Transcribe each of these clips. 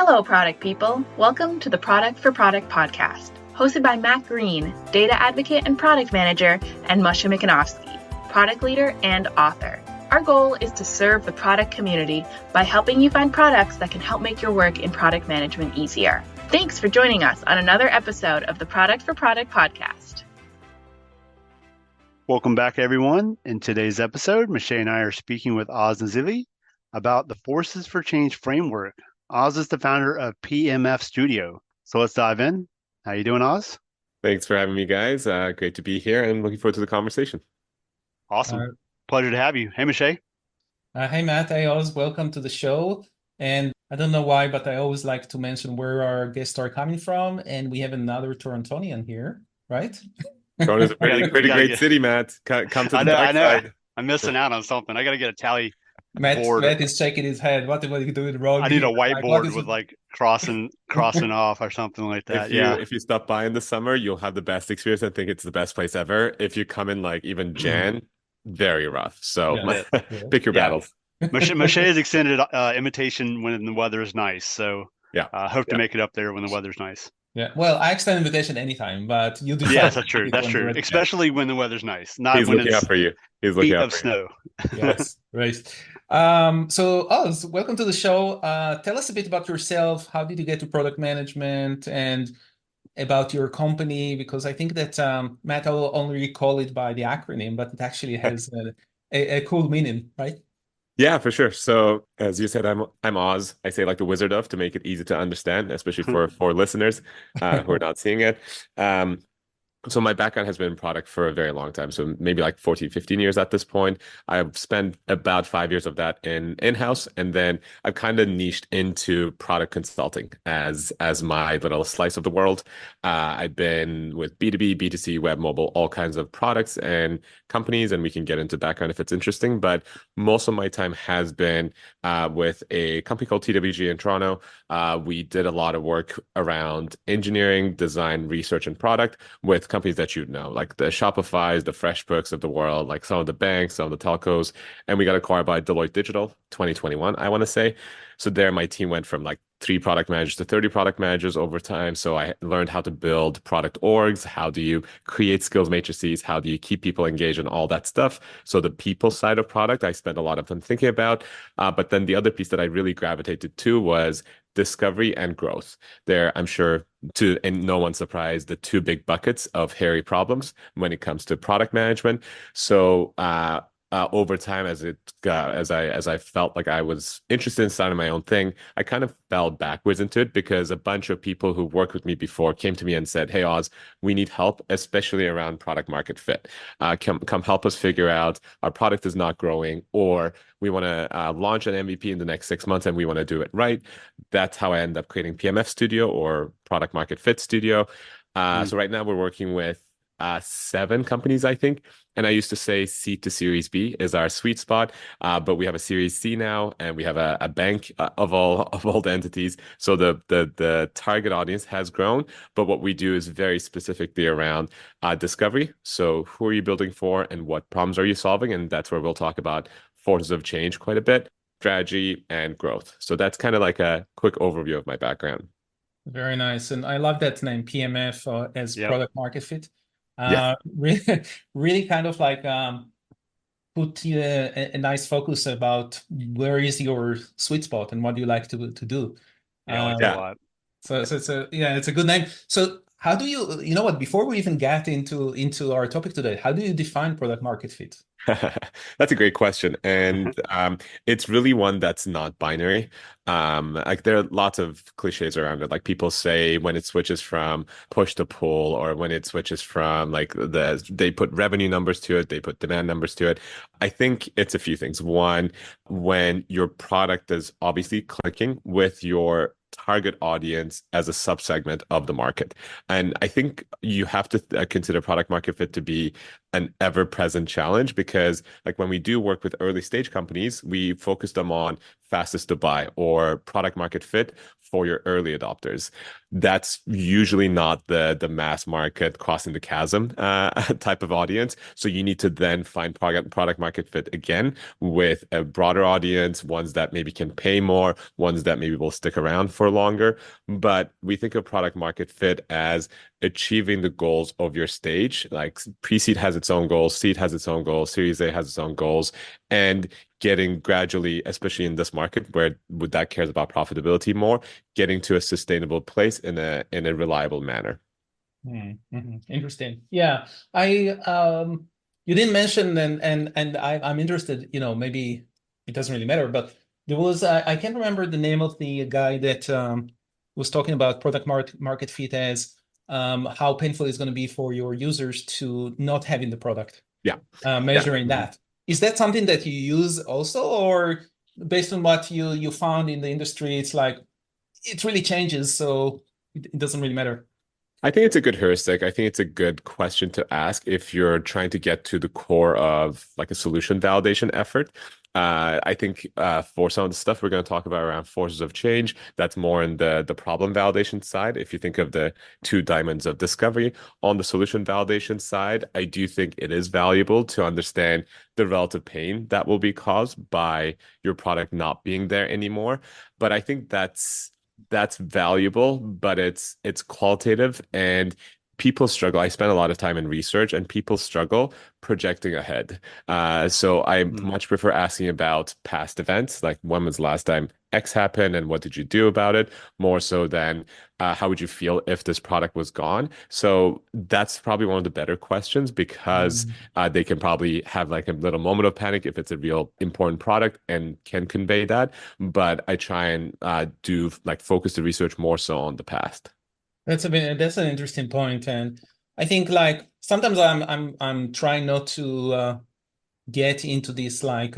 Hello, product people. Welcome to the Product for Product podcast, hosted by Matt Green, data advocate and product manager, and Moshe product leader and author. Our goal is to serve the product community by helping you find products that can help make your work in product management easier. Thanks for joining us on another episode of the Product for Product podcast. Welcome back, everyone. In today's episode, Moshe and I are speaking with Oz Nazilli about the Forces for Change framework. Oz is the founder of PMF Studio. So let's dive in. How you doing, Oz? Thanks for having me, guys. Great to be here and looking forward to the conversation. Awesome. Pleasure to have you. Hey, Moshe. Hey, Matt. Hey, Oz. Welcome to the show. And I don't know why, but I always like to mention where our guests are coming from. And we have another Torontonian here, right? Toronto is a pretty great city, Matt. Come to the dark side. I'm missing out on something. I got to get a tally. Matt is shaking his head. What are you doing wrong? I need a whiteboard with like crossing off or something like that. If you stop by in the summer, you'll have the best experience. I think it's the best place ever. If you come in like even Jan, very rough. So pick your battles. Moshe has extended invitation when the weather is nice. So hope to make it up there when the weather's nice. Yeah, well, I extend invitation anytime, but you do. Yes, that's true. That's true. Especially when the weather's nice. Not He's when looking it's out for you. He's looking out of for snow. Yes, right. So Oz, welcome to the show. Tell us a bit about yourself. How did you get to product management and about your company? Because I think that Matt will only recall it by the acronym, but it actually has a cool meaning, right? Yeah, for sure. So as you said, I'm Oz. I say like the Wizard of to make it easy to understand, especially for listeners who are not seeing it. So my background has been in product for a very long time. So maybe like 14, 15 years at this point. I've spent about 5 years of that in-house. And then I've kind of niched into product consulting as my little slice of the world. I've been with B2B, B2C, web, mobile, all kinds of products and companies. And we can get into background if it's interesting. But most of my time has been with a company called TWG in Toronto. We did a lot of work around engineering, design, research, and product with companies that you know, like the Shopify's, the FreshBooks of the world, like some of the banks, some of the telcos. And we got acquired by Deloitte Digital 2021, I want to say. So there my team went from like 3 product managers to 30 product managers over time. So I learned how to build product orgs. How do you create skills matrices? How do you keep people engaged and all that stuff? So the people side of product, I spent a lot of time thinking about. But then the other piece that I really gravitated to was discovery and growth. There, I'm sure, and no one's surprised, the 2 big buckets of hairy problems when it comes to product management. So over time, as I felt like I was interested in starting my own thing, I kind of fell backwards into it because a bunch of people who worked with me before came to me and said, "Hey, Oz, we need help, especially around product market fit. Come help us figure out our product is not growing, or we want to launch an MVP in the next 6 months and we want to do it right." That's how I ended up creating PMF Studio, or Product Market Fit Studio. So right now we're working with 7 companies, I think. And I used to say C to Series B is our sweet spot, but we have a Series C now, and we have a bank of all the entities. So the target audience has grown, but what we do is very specifically around discovery. So who are you building for, and what problems are you solving? And that's where we'll talk about forces of change quite a bit, strategy, and growth. So that's kind of like a quick overview of my background. Very nice, and I love that name, PMF, as product market fit. Really kind of like put a nice focus about where is your sweet spot and what do you like to do. I like that a lot. So it's a good name. So how do you know what, before we even get into our topic today, how do you define product market fit? That's a great question. And it's really one that's not binary. Like there are lots of cliches around it. Like people say when it switches from push to pull, or when it switches from like they put revenue numbers to it, they put demand numbers to it. I think it's a few things. One, when your product is obviously clicking with your target audience as a subsegment of the market. And I think you have to consider product market fit to be an ever-present challenge because like when we do work with early stage companies, we focus them on fastest to buy or product market fit for your early adopters. That's usually not the mass market crossing the chasm type of audience. So you need to then find product market fit again with a broader audience, ones that maybe can pay more, ones that maybe will stick around for longer. But we think of product market fit as achieving the goals of your stage. Like pre-seed has its own goals, seed has its own goals, Series A has its own goals, and getting gradually, especially in this market where that cares about profitability more, getting to a sustainable place in a reliable manner. Mm-hmm. Interesting. Yeah, I you didn't mention and I'm interested. Maybe it doesn't really matter, but there was I can't remember the name of the guy that was talking about product market fit as how painful it's going to be for your users to not having the product. Yeah, measuring that. Is that something that you use also, or based on what you found in the industry, it's like it really changes, so it doesn't really matter? I think it's a good heuristic. I think it's a good question to ask if you're trying to get to the core of like a solution validation effort. I think for some of the stuff we're going to talk about around forces of change, that's more in the problem validation side. If you think of the two diamonds of discovery, on the solution validation side, I do think it is valuable to understand the relative pain that will be caused by your product not being there anymore. But I think that's valuable, but it's qualitative and people struggle. I spend a lot of time in research and people struggle projecting ahead. So I much prefer asking about past events, like when was the last time X happened and what did you do about it, more so than how would you feel if this product was gone. So that's probably one of the better questions because they can probably have like a little moment of panic if it's a real important product and can convey that. But I try and do like focus the research more so on the past. That's an interesting point, and I think like sometimes I'm trying not to get into these like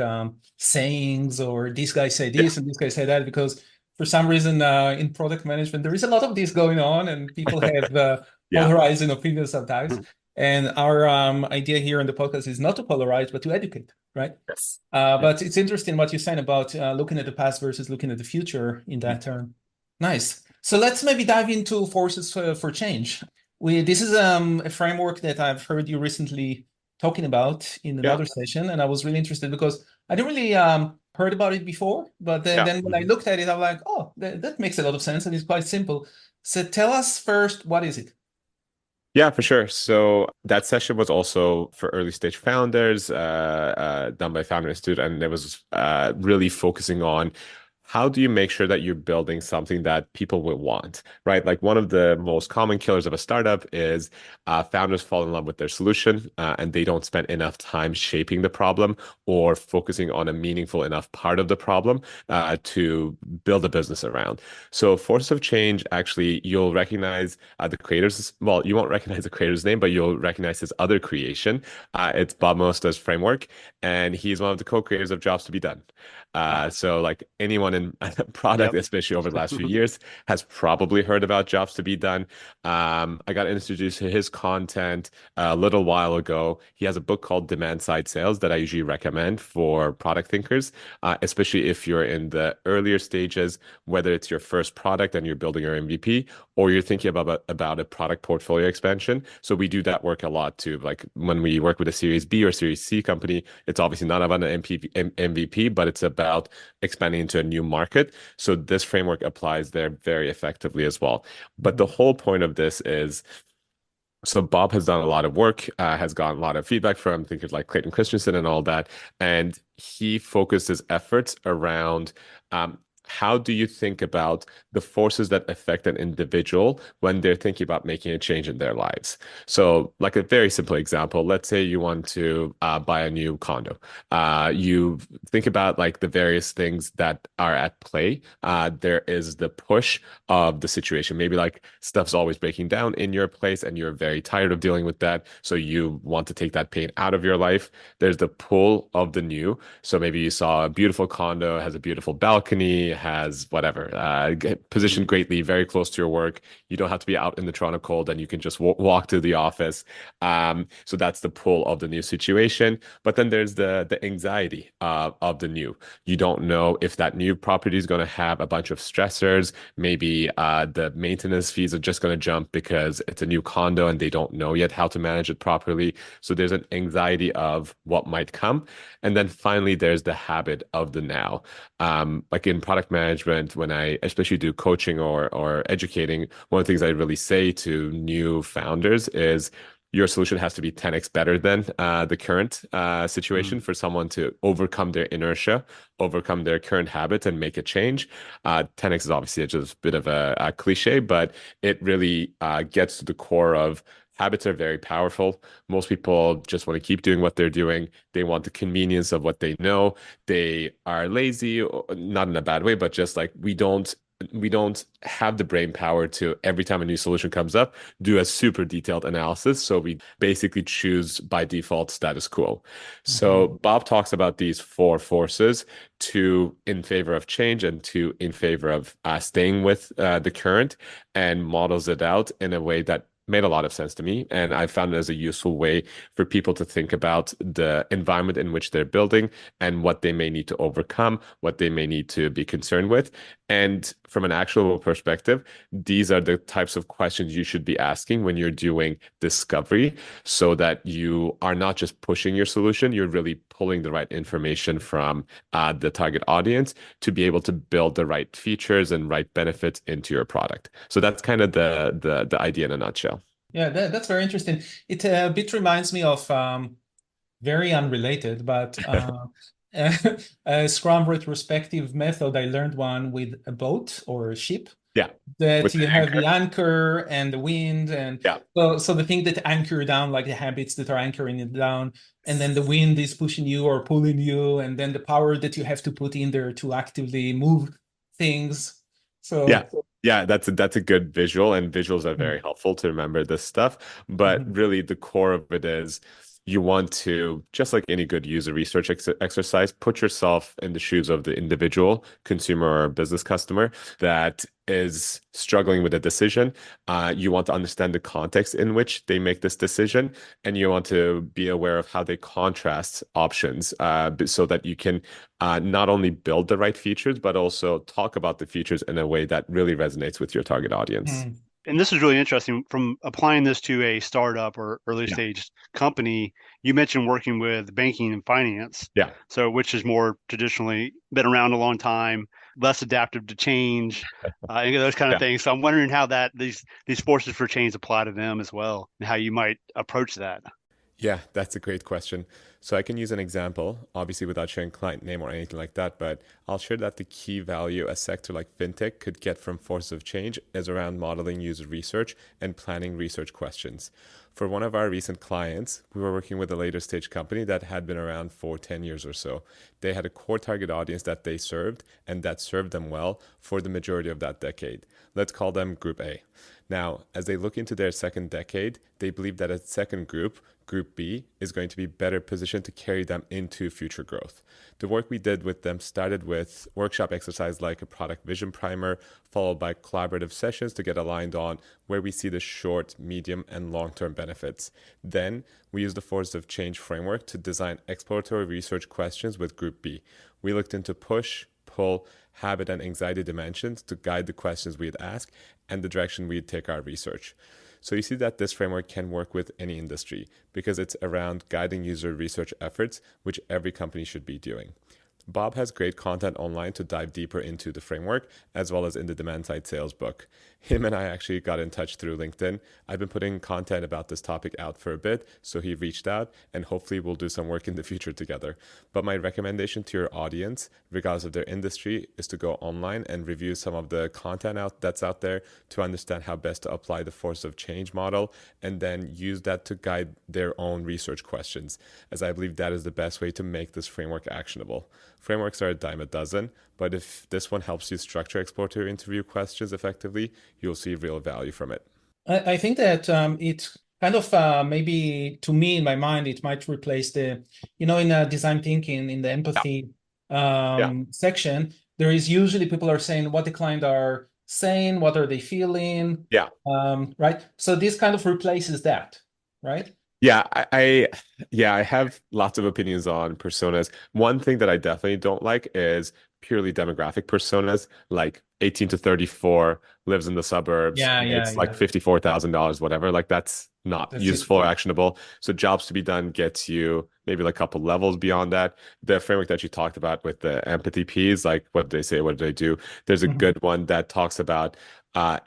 sayings or this guy say this and this guy say that, because for some reason in product management there is a lot of this going on and people have polarizing opinions sometimes. And our idea here in the podcast is not to polarize but to educate, right? Yes. But it's interesting what you're saying about looking at the past versus looking at the future in that term. Nice. So let's maybe dive into forces for change. This is a framework that I've heard you recently talking about in another session, and I was really interested because I didn't really heard about it before, but then when I looked at it, I'm like, oh, that makes a lot of sense, and it's quite simple. So tell us first, what is it? Yeah, for sure. So that session was also for early stage founders, done by Founder Institute, and it was really focusing on how do you make sure that you're building something that people will want, right? Like one of the most common killers of a startup is founders fall in love with their solution and they don't spend enough time shaping the problem or focusing on a meaningful enough part of the problem to build a business around. So Force of Change, actually, you'll recognize the creators. Well, you won't recognize the creator's name, but you'll recognize his other creation. It's Bob Moesta's framework, and he's one of the co-creators of Jobs to Be Done. So like anyone in product, especially over the last few years, has probably heard about Jobs to Be Done. I got introduced to his content a little while ago. He has a book called Demand Side Sales that I usually recommend for product thinkers, especially if you're in the earlier stages, whether it's your first product and you're building your MVP, or you're thinking about a product portfolio expansion. So we do that work a lot too. Like when we work with a Series B or Series C company, it's obviously not about an MVP, but it's about expanding into a new market. So this framework applies there very effectively as well. But the whole point of this is, so Bob has done a lot of work, has gotten a lot of feedback from thinkers like Clayton Christensen and all that. And he focused his efforts around how do you think about the forces that affect an individual when they're thinking about making a change in their lives? So like a very simple example, let's say you want to buy a new condo. You think about like the various things that are at play. There is the push of the situation. Maybe like stuff's always breaking down in your place and you're very tired of dealing with that. So you want to take that pain out of your life. There's the pull of the new. So maybe you saw a beautiful condo, has a beautiful balcony, has whatever positioned greatly, very close to your work. You don't have to be out in the Toronto cold, and you can just walk to the office. So that's the pull of the new situation. But then there's the anxiety of the new. You don't know if that new property is going to have a bunch of stressors. Maybe the maintenance fees are just going to jump because it's a new condo and they don't know yet how to manage it properly. So there's an anxiety of what might come. And then finally, there's the habit of the now. Like in product management, when I especially do coaching or educating, one of the things I really say to new founders is your solution has to be 10x better than the current situation for someone to overcome their inertia, overcome their current habits, and make a change. 10x is obviously just a bit of a cliche, but it really gets to the core of habits are very powerful. Most people just want to keep doing what they're doing. They want the convenience of what they know. They are lazy, not in a bad way, but just like we don't have the brain power to, every time a new solution comes up, do a super detailed analysis. So we basically choose by default status quo. So Bob talks about these four forces: two in favor of change and two in favor of staying with the current, and models it out in a way that made a lot of sense to me. And I found it as a useful way for people to think about the environment in which they're building and what they may need to overcome, what they may need to be concerned with. And from an actual perspective, these are the types of questions you should be asking when you're doing discovery, so that you are not just pushing your solution, you're really pulling the right information from the target audience to be able to build the right features and right benefits into your product. So that's kind of the idea in a nutshell. Yeah, that's very interesting. It a bit reminds me of very unrelated, but a Scrum retrospective method. I learned one with a boat or a ship. Yeah. That With you the have anchor. the anchor and the wind, and Yeah. so the thing that anchor down, like the habits that are anchoring it down, and then the wind is pushing you or pulling you, and then the power that you have to put in there to actively move things. So yeah, that's a good visual, and visuals are very helpful to remember this stuff. But really, the core of it is you want to, just like any good user research exercise, put yourself in the shoes of the individual consumer or business customer that is struggling with a decision. You want to understand the context in which they make this decision, and you want to be aware of how they contrast options, so that you can not only build the right features, but also talk about the features in a way that really resonates with your target audience. And this is really interesting from applying this to a startup or early stage company. You mentioned working with banking and finance. Yeah. So which is more traditionally been around a long time, less adaptive to change, and those kind of things. So I'm wondering how these forces for change apply to them as well, and how you might approach that. Yeah, that's a great question. So I can use an example, obviously without sharing client name or anything like that, but I'll share that the key value a sector like fintech could get from forces of change is around modeling user research and planning research questions. For one of our recent clients, we were working with a later stage company that had been around for 10 years or so. They had a core target audience that they served and that served them well for the majority of that decade. Let's call them Group A. Now, as they look into their second decade, they believe that a second group, Group B, is going to be better positioned to carry them into future growth. The work we did with them started with workshop exercise like a product vision primer, followed by collaborative sessions to get aligned on where we see the short, medium, and long-term benefits. Then we used the force of change framework to design exploratory research questions with Group B. We looked into push, pull, habit, and anxiety dimensions to guide the questions we'd ask and the direction we'd take our research. So you see that this framework can work with any industry because it's around guiding user research efforts, which every company should be doing. Bob has great content online to dive deeper into the framework, as well as in the demand side sales book. Him and I actually got in touch through LinkedIn. I've been putting content about this topic out for a bit, so he reached out, and hopefully we'll do some work in the future together. But my recommendation to your audience, regardless of their industry, is to go online and review some of the content that's out there to understand how best to apply the force of change model, and then use that to guide their own research questions, as I believe that is the best way to make this framework actionable. Frameworks are a dime a dozen, but if this one helps you structure exploratory interview questions effectively, you'll see real value from it. I think that it kind of maybe to me in my mind, it might replace in design thinking in the empathy section, there is usually people are saying what the client are saying, what are they feeling. Yeah. Right. So this kind of replaces that, right? Yeah, I have lots of opinions on personas. One thing that I definitely don't like is purely demographic personas, like 18 to 34, lives in the suburbs, it's like Yeah. $54,000, whatever. Like that's not That's it. useful or actionable. So jobs to be done gets you maybe like a couple levels beyond that. The framework that you talked about with the empathy Ps, like what do they say, what do they do? There's a Mhm. good one that talks about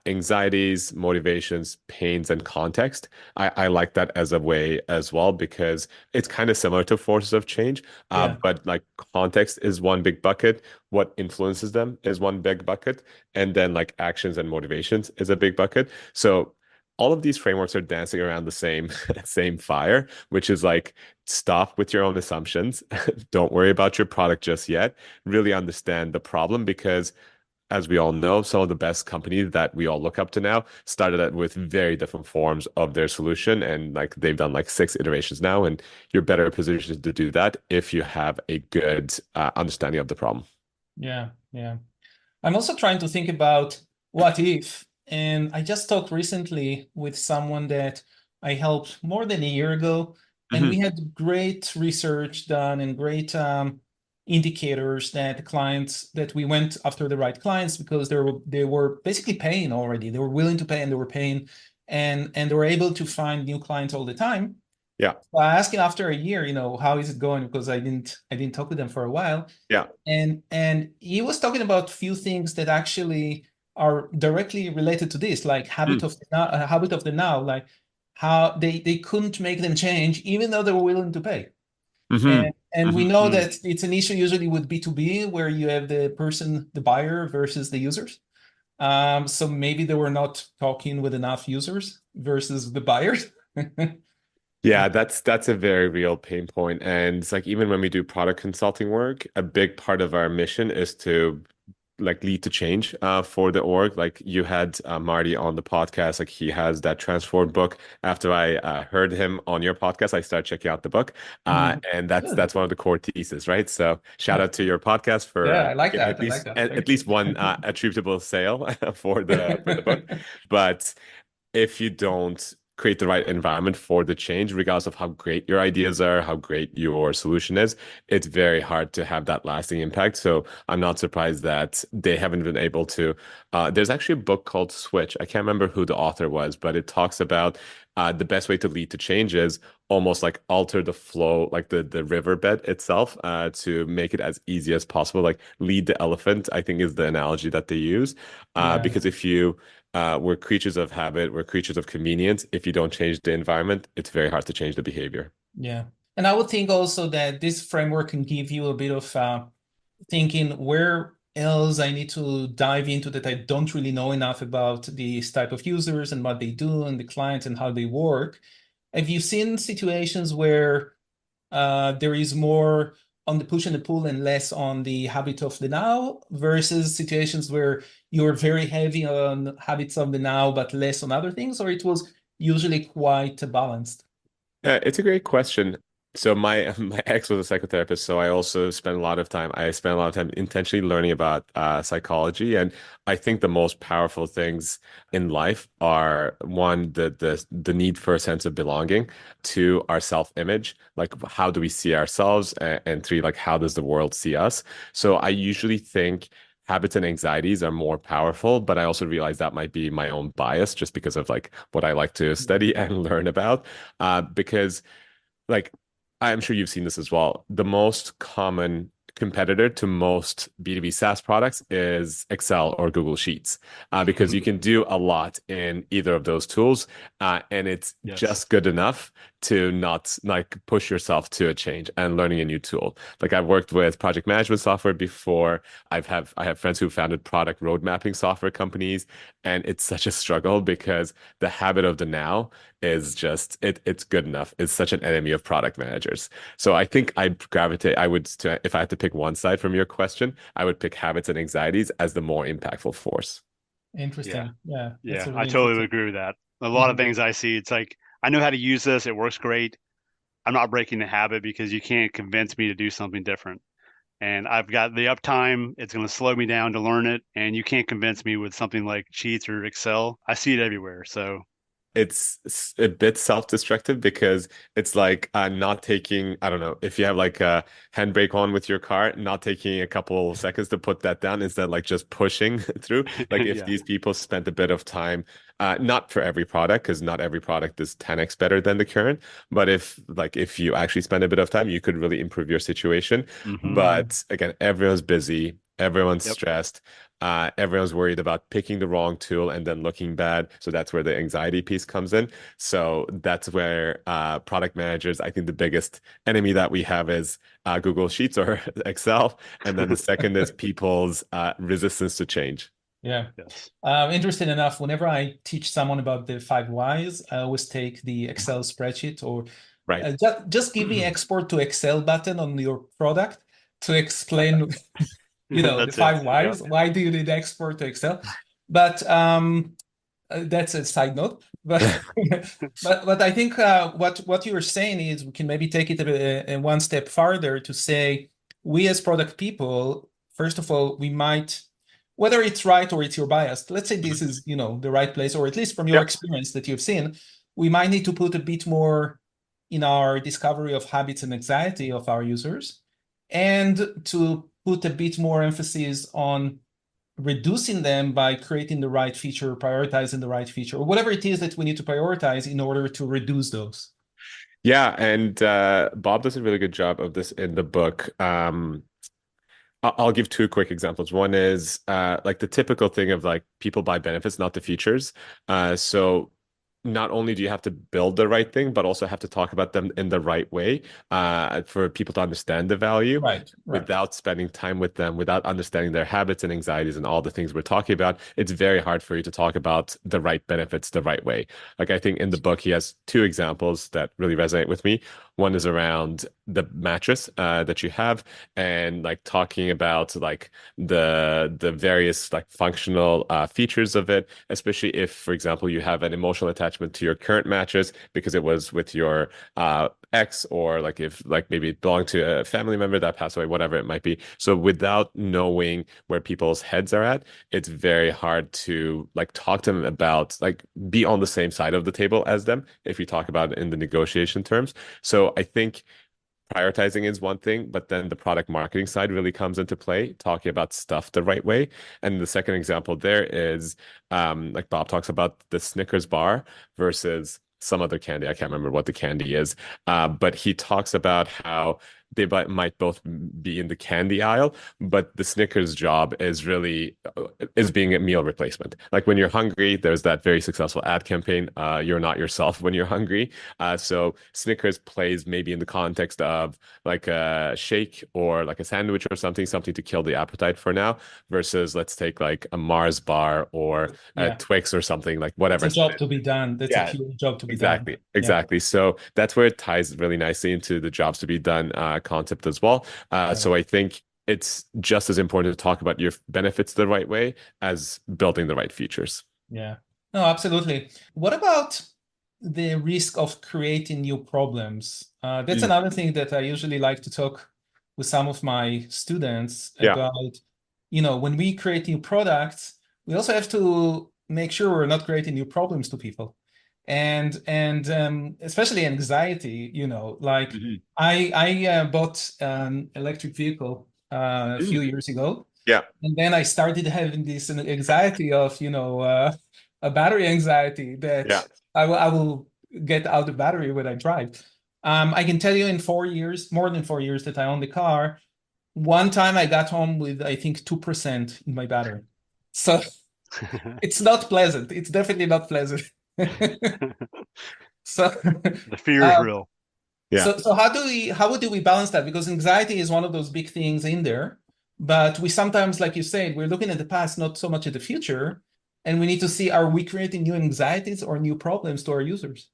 anxieties, motivations, pains, and context. I like that as a way as well because it's kind of similar to forces of change, Yeah. but like context is one big bucket. What influences them is one big bucket, and then like actions and motivations is a big bucket. So all of these frameworks are dancing around the same same fire, which is like stop with your own assumptions. Don't worry about your product just yet. Really understand the problem because as we all know, some of the best companies that we all look up to now started out with very different forms of their solution. And like they've done like 6 iterations now, and you're better positioned to do that if you have a good understanding of the problem. Yeah. I'm also trying to think about what if, and I just talked recently with someone that I helped more than a year ago, and we Hmm. had great research done and great indicators that the clients that we went after the right clients because they were basically paying already. They were willing to pay and they were paying, and they were able to find new clients all the time. Yeah. So I asked him after a year, how is it going? Because I didn't talk with them for a while. Yeah. And he was talking about few things that actually are directly related to this, like Mm. habit of the now, like how they couldn't make them change even though they were willing to pay. Hmm. And we know that it's an issue usually with B2B where you have the person, the buyer versus the users. So maybe they were not talking with enough users versus the buyers. Yeah, that's a very real pain point. And it's like even when we do product consulting work, a big part of our mission is to like lead to change for the org. Like you had Marty on the podcast, like he has that Transform book. After I heard him on your podcast, I started checking out the book, Mhm. and that's Good. that's one of the core thesis, right? So shout out to your podcast for Yeah, I like giving that. at I like least that. at Thank least one attributable sale for the book, but if you don't create the right environment for the change, regardless of how great your ideas are, how great your solution is, it's very hard to have that lasting impact. So I'm not surprised that they haven't been able to. There's actually a book called Switch. I can't remember who the author was, but it talks about the best way to lead to change is almost like alter the flow, like the riverbed itself, to make it as easy as possible. Like lead the elephant, I think is the analogy that they use. Yeah, Because if you we're creatures of habit, we're creatures of convenience. If you don't change the environment, it's very hard to change the behavior. yeah. And I would think also that this framework can give you a bit of thinking where else I need to dive into that I don't really know enough about these type of users and what they do and the clients and how they work. Have you seen situations where there is more on the push and the pull and less on the habit of the now versus situations where you're very heavy on habits of the now but less on other things, or it was usually quite balanced? It's a great question. So my my ex was a psychotherapist, so I also spent a lot of time. I spent a lot of time intentionally learning about psychology, and I think the most powerful things in life are one, the need for a sense of belonging, two, our self-image, like how do we see ourselves, and three, like how does the world see us? So I usually think habits and anxieties are more powerful, but I also realize that might be my own bias just because of like what I like to study and learn about. Because like I'm sure you've seen this as well. The most common competitor to most B2B SaaS products is Excel or Google Sheets, because you can do a lot in either of those tools, and it's Yes. just good enough to not like push yourself to a change and learning a new tool. Like I've worked with project management software before. I have friends who founded product road mapping software companies, and it's such a struggle because the habit of the now is just it's good enough. It's such an enemy of product managers. So I think I would if I had to pick one side from your question, I would pick habits and anxieties as the more impactful force. Yeah. Interesting. Yeah, that's Yeah. a I really totally interesting. agree with that. A lot of Mhm. things I see, it's like, I know how to use this. It works great. I'm not breaking the habit because you can't convince me to do something different. and I've got the uptime. It's going to slow me down to learn it. And you can't convince me with something like Sheets or Excel. I see it everywhere. So It's a bit self-destructive because it's like not taking, I don't know, if you have like a handbrake on with your car, not taking a couple seconds to put that down instead like just pushing through. Like if yeah. these people spent a bit of time, not for every product, because not every product is 10x better than the current, but if you actually spend a bit of time, you could really improve your situation. Mm-hmm. But again, everyone's busy, everyone's Yep. stressed. Everyone's worried about picking the wrong tool and then looking bad. So that's where the anxiety piece comes in. So that's where product managers, I think the biggest enemy that we have is Google Sheets or Excel. And then the second is people's resistance to change. Yeah. Yes. Interesting enough, whenever I teach someone about the 5 whys, I always take the Excel spreadsheet or Right. just give me export to Excel button on your product to explain the That's 5 whys. Yep. Why do you need export to Excel? But that's a side note. But but I think what you were saying is we can maybe take it a one step farther to say we as product people, first of all, we might, whether it's right or it's your bias, let's say this is the right place, or at least from your Yep. experience that you've seen, we might need to put a bit more in our discovery of habits and anxiety of our users, and to put a bit more emphasis on reducing them by creating the right feature, prioritizing the right feature, or whatever it is that we need to prioritize in order to reduce those. Yeah, and Bob does a really good job of this in the book. I'll give two quick examples. One is like the typical thing of like people buy benefits, not the features. So not only do you have to build the right thing, but also have to talk about them in the right way for people to understand the value Right. without spending time with them, without understanding their habits and anxieties and all the things we're talking about. It's very hard for you to talk about the right benefits the right way. Like I think in the book, he has two examples that really resonate with me. One is around the mattress that you have, and like talking about like the various like functional features of it, especially if, for example, you have an emotional attachment to your current mattress because it was with your ex, or like if like maybe it belonged to a family member that passed away, whatever it might be. So without knowing where people's heads are at, it's very hard to like talk to them about like be on the same side of the table as them if you talk about it in the negotiation terms. So I think prioritizing is one thing, but then the product marketing side really comes into play, talking about stuff the right way. And the second example there is like Bob talks about the Snickers bar versus some other candy. I can't remember what the candy is, but he talks about how they might both be in the candy aisle, but the Snickers job is really is being a meal replacement. Like when you're hungry, there's that very successful ad campaign. You're not yourself when you're hungry. So Snickers plays maybe in the context of like a shake or like a sandwich or something to kill the appetite for now, versus let's take like a Mars bar or a Twix or something, like whatever. It's a job to be done. That's a pure job to be done. Exactly. So that's where it ties really nicely into the jobs to be done concept as well. So I think it's just as important to talk about your benefits the right way as building the right features. Yeah. No, absolutely. What about the risk of creating new problems? That's another thing that I usually like to talk with some of my students about. When we create new products, we also have to make sure we're not creating new problems to people. And especially anxiety, like I bought an electric vehicle a few years ago. Yeah. And then I started having this anxiety of, a battery anxiety that I will get out the battery when I drive. I can tell you in 4 years, more than 4 years that I own the car, one time I got home with, I think, 2% in my battery. So it's not pleasant. It's definitely not pleasant. So the fear is real. Yeah. So how do we balance that? Because anxiety is one of those big things in there, but we sometimes, like you said, we're looking at the past, not so much at the future, and we need to see, are we creating new anxieties or new problems to our users?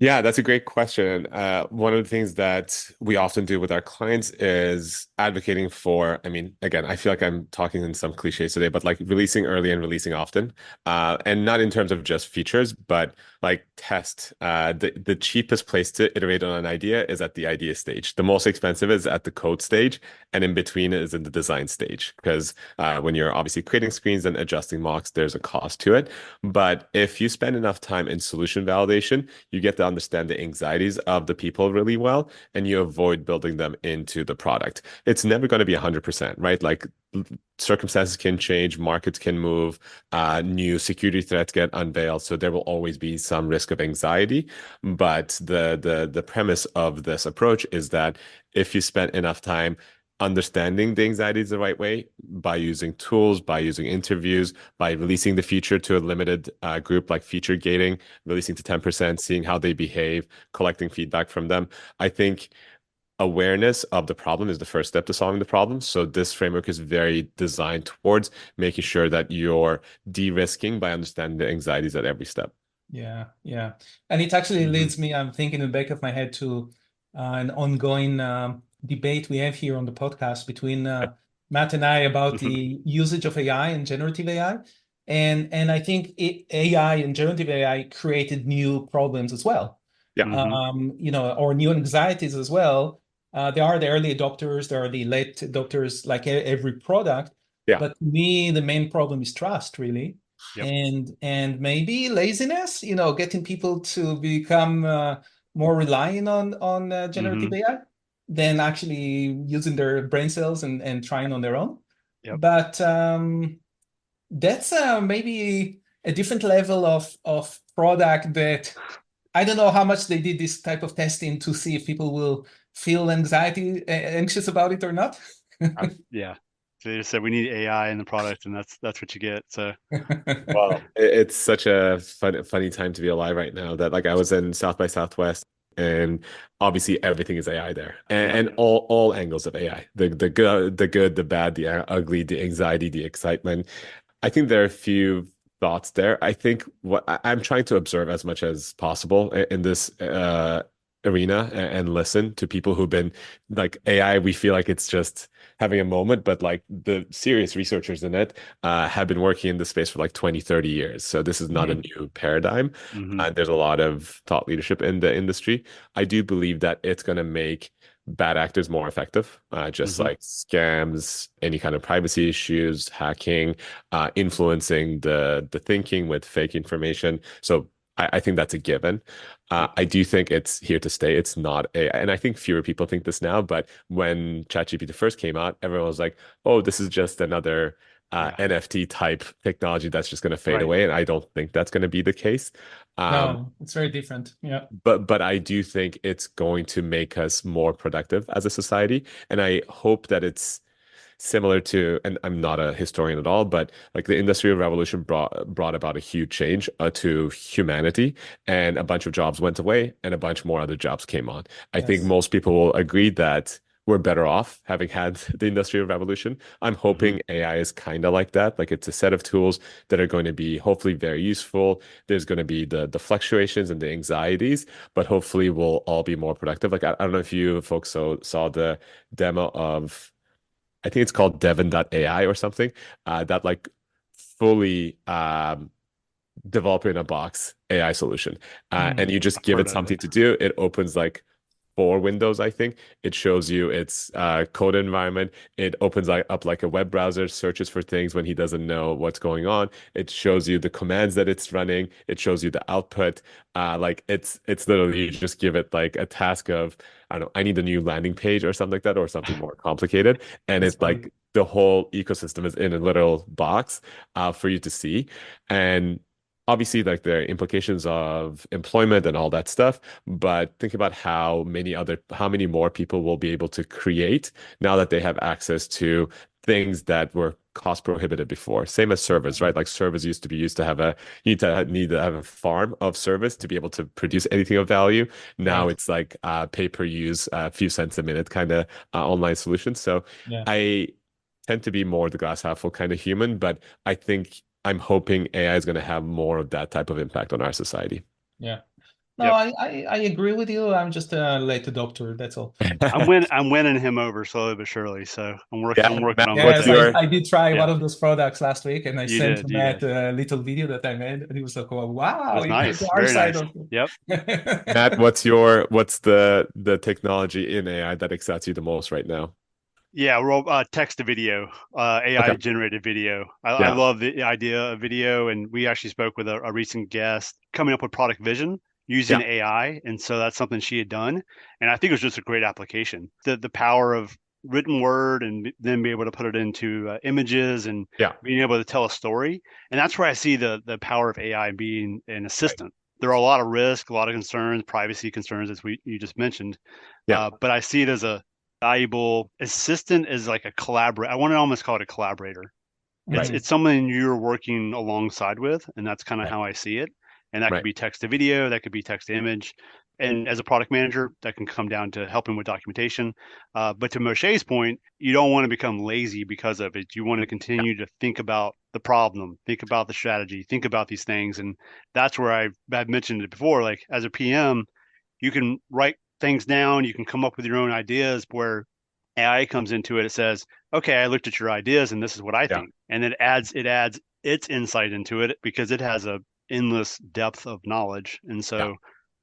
Yeah, that's a great question. One of the things that we often do with our clients is advocating for, I mean, again, I feel like I'm talking in some cliches today, but like releasing early and releasing often. And not in terms of just features, but like test. The cheapest place to iterate on an idea is at the idea stage. The most expensive is at the code stage, and in between is in the design stage. Because when you're obviously creating screens and adjusting mocks, there's a cost to it. But if you spend enough time in solution validation, you get to understand the anxieties of the people really well, and you avoid building them into the product. It's never going to be 100%, right? Like circumstances can change, markets can move, new security threats get unveiled, so there will always be some risk of anxiety. But the premise of this approach is that if you spend enough time understanding the anxieties the right way by using tools, by using interviews, by releasing the feature to a limited group, like feature gating, releasing to 10%, seeing how they behave, collecting feedback from them. I think awareness of the problem is the first step to solving the problem. So this framework is very designed towards making sure that you're de-risking by understanding the anxieties at every step. Yeah, yeah. And it actually leads me, I'm thinking in the back of my head, to an ongoing debate we have here on the podcast between Matt and I about the usage of AI and generative AI. And I think AI and generative AI created new problems as well. Yeah. Or new anxieties as well. There are the early adopters, there are the late adopters, like every product. Yeah. But to me, the main problem is trust, really. Yep. And maybe laziness, getting people to become more reliant on generative AI than actually using their brain cells and trying on their own. Yep. But that's maybe a different level of product that I don't know how much they did this type of testing to see if people will feel anxious about it or not. Yeah. So they just said we need AI in the product, and that's what you get. So Well, it's such a funny time to be alive right now that like I was in South by Southwest, and obviously everything is AI there, and all angles of AI, the good, the bad, the ugly, the anxiety, the excitement. I think there are a few thoughts there. I think what I'm trying to observe as much as possible in this arena and listen to people who've been like AI. We feel like it's just having a moment, but like the serious researchers in it have been working in the space for like 20, 30 years. So this is not a new paradigm. There's a lot of thought leadership in the industry. I do believe that it's going to make bad actors more effective, just like scams, any kind of privacy issues, hacking, influencing the thinking with fake information. So I think that's a given. I do think it's here to stay. It's not a, and I think fewer people think this now, but when ChatGPT first came out, everyone was like, oh, this is just another NFT type technology that's just going to fade away. And I don't think that's going to be the case. No, it's very different. Yeah. But I do think it's going to make us more productive as a society. And I hope that it's similar to, and I'm not a historian at all, but like the Industrial Revolution brought about a huge change to humanity, and a bunch of jobs went away and a bunch more other jobs came on. I think most people will agree that we're better off having had the Industrial Revolution. I'm hoping AI is kind of like that. Like it's a set of tools that are going to be hopefully very useful. There's going to be the fluctuations and the anxieties, but hopefully we'll all be more productive. Like I don't know if you folks saw the demo of, I think it's called Devon.ai or something, that like fully developer in a box AI solution. And you just give it something to do. It opens like 4 windows, I think. It shows you its code environment. It opens up like a web browser, searches for things when he doesn't know what's going on. It shows you the commands that it's running. It shows you the output. Like it's literally, you just give it like a task of, I don't know, I need a new landing page or something like that, or something more complicated. And it's like the whole ecosystem is in a little box for you to see. And obviously, like there are implications of employment and all that stuff, but think about how many more people will be able to create now that they have access to things that were cost prohibitive before. Same as servers, right? Like servers used to have you need to have a farm of service to be able to produce anything of value. Now it's like pay per use, a few cents a minute kind of online solution. So I tend to be more the glass half full kind of human, but I'm hoping AI is going to have more of that type of impact on our society. Yeah. No, Yep. I agree with you. I'm just a late adopter. That's all. I'm winning him over slowly but surely. So I'm Yeah, working Matt, on what's Yes, that. your I did try Yeah, one of those products last week, and I you sent did. You Matt did. a little video that I made, and he was like, "Oh, It wow, was you came to nice. our Very side nice. of Yep. Matt, it." what's the technology in AI that excites you the most right now? Yeah, well, text to video, Okay. AI generated video. I Yeah. love the idea of video, and we actually spoke with a recent guest coming up with product vision using Yeah. AI, and so that's something she had done, and I think it was just a great application. The power of written word and then be able to put it into images and Yeah. being able to tell a story, and that's where I see the power of AI being an Right. assistant. There are a lot of risks, a lot of concerns, privacy concerns, as you just mentioned, Yeah. but I see it as a valuable assistant is like a collaborator. I want to almost call it a collaborator. It's Right. Mhm. it's someone you're working alongside with, and that's kind of Right. how I see it. And that could Right. be text to video, that could be text to image. And as a product manager, that can come down to helping with documentation. But to Moshe's point, you don't want to become lazy because of it. You want to Yeah. continue to think about the problem, think about the strategy, think about these things. And that's where I've mentioned it before. Like as a PM, you can write things down, you can come up with your own ideas where AI comes into it. It says, okay, I looked at your ideas and this is what I Yeah. think. And it adds its insight into it because it has a endless depth of knowledge. And Yeah. so Yeah.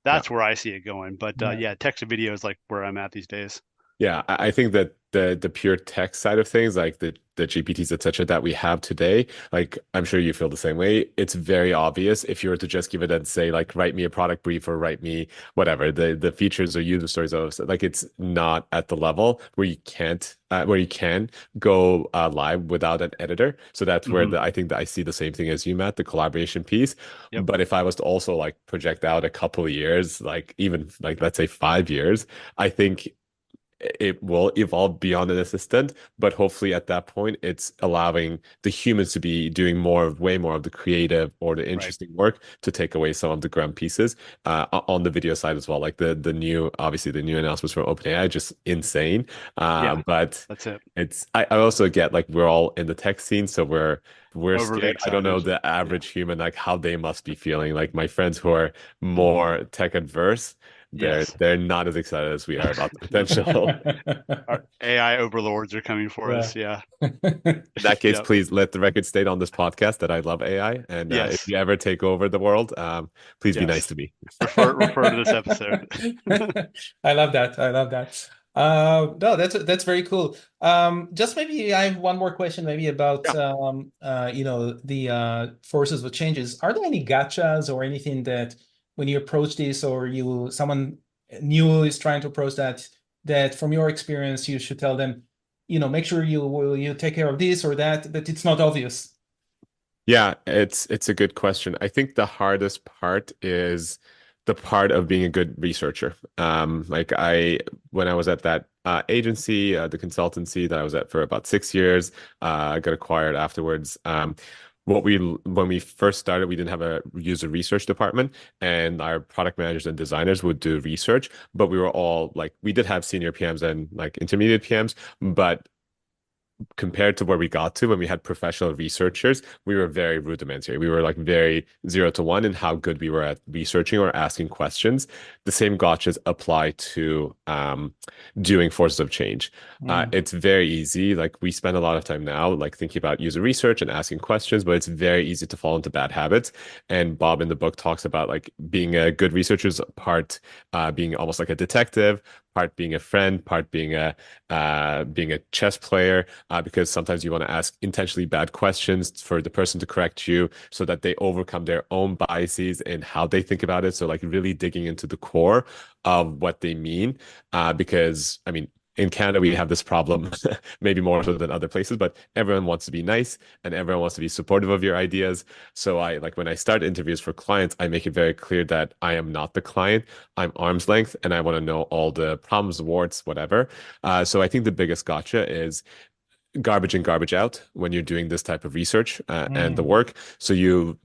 that's where I see it going. But Yeah. yeah, text to video is like where I'm at these days. Yeah, I think that the pure text side of things, like the GPTs, etc., that we have today, like I'm sure you feel the same way. It's very obvious if you were to just give it and say, like, write me a product brief or write me whatever the features or user stories of like it's not at the level where you can go live without an editor. So that's where Hmm. I think that I see the same thing as you, Matt, the collaboration piece. Yep. But if I was to also like project out a couple of years, like even like let's say 5 years, I think it will evolve beyond an assistant, but hopefully at that point, it's allowing the humans to be doing way more of the creative or the Right. interesting work to take away some of the grunt pieces on the video side as well. Like obviously the new announcements from OpenAI, just insane. Yeah. But That's it. I also get like we're all in the tech scene, so we're Overly scared. I don't know excited. the Yeah. average human like how they must be feeling. Like my friends who are more tech adverse, Yes. they're not as excited as we are about the potential. Our AI overlords are coming for Yeah. us. Yeah. In that case, Yep. please let the record state on this podcast that I love AI, and if Yes. you ever take over the world, please be nice Yes. to me. Refer to this episode. I love that. I love that. No, that's very cool. Just maybe I have one more question, maybe about Yeah. the forces of changes. Are there any gotchas or anything that when you approach this or someone new is trying to approach that from your experience you should tell them, make sure you take care of this or that it's not obvious. Yeah, it's a good question. I think the hardest part is the part of being a good researcher. Like when I was at that agency, the consultancy that I was at for about 6 years, I got acquired afterwards. When we first started, we didn't have a user research department, and our product managers and designers would do research, but we were all like, we did have senior PMs and like intermediate PMs, but compared to where we got to when we had professional researchers, we were very rudimentary. We were like very 0 to 1 in how good we were at researching or asking questions. The same gotchas apply to doing forces of change. Mm. It's very easy. Like we spend a lot of time now, like thinking about user research and asking questions, but it's very easy to fall into bad habits. And Bob in the book talks about like being a good researcher's part, being almost like a detective, part being a friend, part being a chess player, because sometimes you want to ask intentionally bad questions for the person to correct you so that they overcome their own biases and how they think about it. So like really digging into the core of what they mean, because I mean, in Canada, we have this problem, maybe more so than other places, but everyone wants to be nice and everyone wants to be supportive of your ideas. So I like when I start interviews for clients, I make it very clear that I am not the client. I'm arm's length and I want to know all the problems, warts, whatever. So I think the biggest gotcha is garbage in, garbage out when you're doing this type of research and the Mm. work. So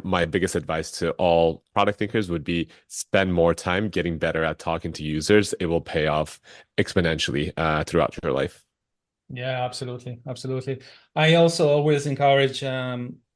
my biggest advice to all product thinkers would be spend more time getting better at talking to users. It will pay off exponentially throughout your life. Yeah, absolutely. Absolutely. I also always encourage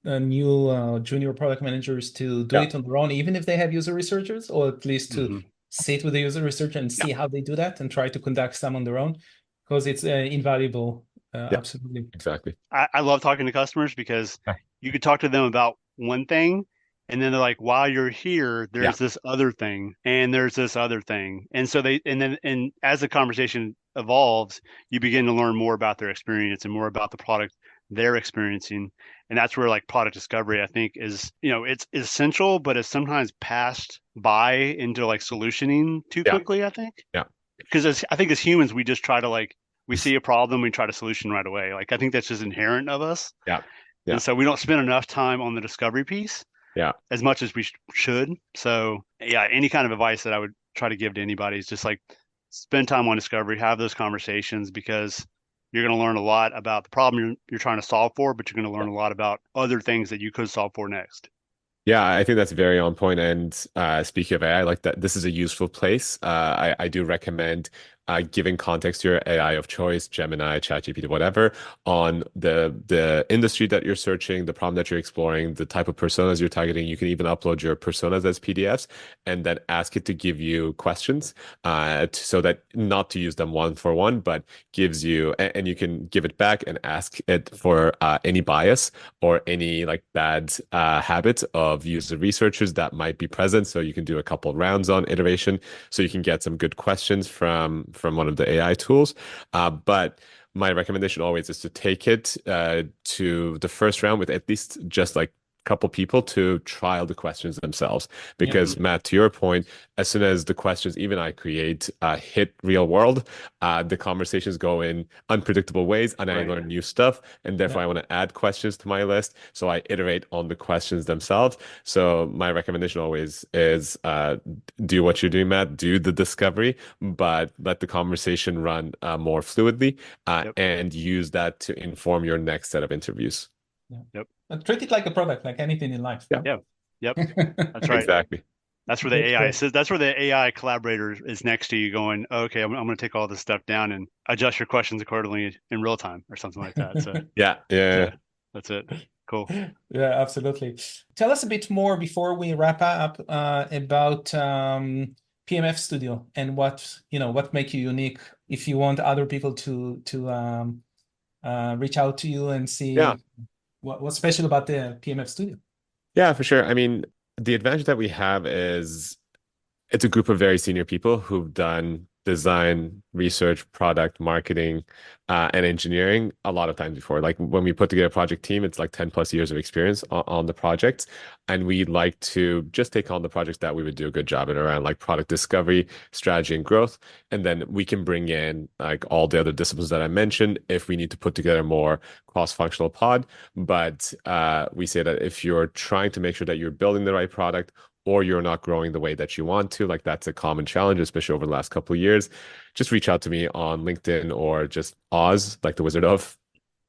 new junior product managers to do Yeah. it on their own, even if they have user researchers, or at least to Mhm. sit with the user researcher and see how they do that and try to conduct some on their own, because it's invaluable. Yeah. Absolutely. Exactly. I love talking to customers because Yeah. you could talk to them about one thing, and then they're like, while you're here, there's this other thing, and there's this other thing. And so and as the conversation evolves, you begin to learn more about their experience and more about the product they're experiencing. And that's where like product discovery, I think, is, it's essential, but it's sometimes passed by into like solutioning too Yeah. quickly, I think. Yeah. Because I think as humans, we just try to like, we see a problem, we try to solution right away. Like I think that's just inherent of us. Yeah. Yeah. And so we don't spend enough time on the discovery piece Yeah. as much as we should. So yeah, any kind of advice that I would try to give to anybody is just like spend time on discovery, have those conversations, because you're going to learn a lot about the problem you're trying to solve for, but you're going to learn a lot about other things that you could solve for next. Yeah, I think that's very on point. And speaking of AI, like that, this is a useful place. I do recommend giving context to your AI of choice, Gemini, ChatGPT, whatever, on the industry that you're searching, the problem that you're exploring, the type of personas you're targeting. You can even upload your personas as PDFs and then ask it to give you questions so that not to use them one for one, but gives you, and you can give it back and ask it for any bias or any like bad habits of user researchers that might be present. So you can do a couple rounds on iteration, so you can get some good questions from one of the AI tools. But my recommendation always is to take it to the first round with at least just like couple people to trial the questions themselves, because Matt, to your point, as soon as the questions even I create hit real world, the conversations go in unpredictable ways and I learn new stuff, and therefore I want to add questions to my list, so I iterate on the questions themselves. So my recommendation always is do what you're doing, Matt, do the discovery, but let the conversation run more fluidly and use that to inform your next set of interviews. And treat it like a product, like anything in life. Yep. That's right. Exactly. That's where the AI says. That's where the AI collaborator is next to you, going, okay, I'm going to take all this stuff down and adjust your questions accordingly in real time, or something like that. So yeah, that's it. Cool. Yeah, absolutely. Tell us a bit more before we wrap up about PMF Studio and what makes you unique. If you want other people to reach out to you and see what's special about the PMF Studio. Yeah, for sure. I mean, the advantage that we have is it's a group of very senior people who've done design, research, product, marketing, and engineering a lot of times before. Like when we put together a project team, it's like 10 plus years of experience on the projects. And we like to just take on the projects that we would do a good job in around like product discovery, strategy, and growth. And then we can bring in like all the other disciplines that I mentioned if we need to put together more cross-functional pod. But we say that if you're trying to make sure that you're building the right product, or you're not growing the way that you want to, like that's a common challenge, especially over the last couple of years, just reach out to me on LinkedIn or just Oz, like the Wizard of.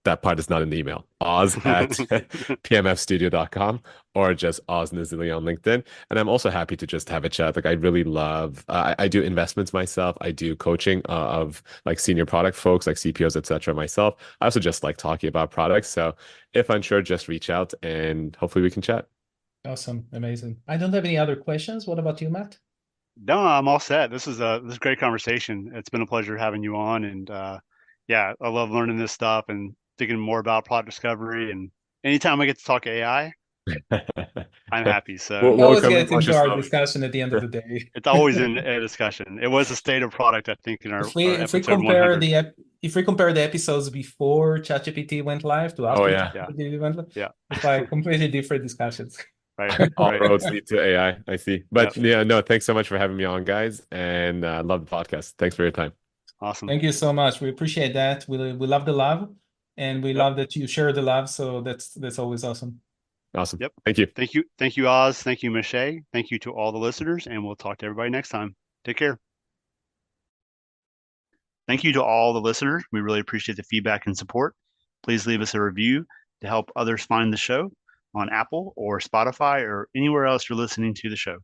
That part is not in the email. Oz at pmfstudio.com or just Oz Nazilli on LinkedIn. And I'm also happy to just have a chat. Like I really love, I do investments myself. I do coaching of like senior product folks, like CPOs, etc. myself. I also just like talking about products. So if unsure, just reach out and hopefully we can chat. Awesome. Amazing. I don't have any other questions. What about you, Matt? No, I'm all set. This is a great conversation. It's been a pleasure having you on, and I love learning this stuff and thinking more about product discovery. And anytime I get to talk AI, I'm happy. So we always get into our discussion at the end of the day. It's always in a discussion. It was a state of product, I think, in our if we compare the episodes before ChatGPT went live to after ChatGPT went live, it's like completely different discussions. Right. All roads lead to AI. I see. But no, thanks so much for having me on, guys, and love the podcast. Thanks for your time. Awesome. Thank you so much. We appreciate that. We love the love, and we love that you share the love. So that's always awesome. Awesome. Yep. Thank you. Thank you, Oz. Thank you, Moshe. Thank you to all the listeners, and we'll talk to everybody next time. Take care. Thank you to all the listeners. We really appreciate the feedback and support. Please leave us a review to help others find the show on Apple or Spotify or anywhere else you're listening to the show.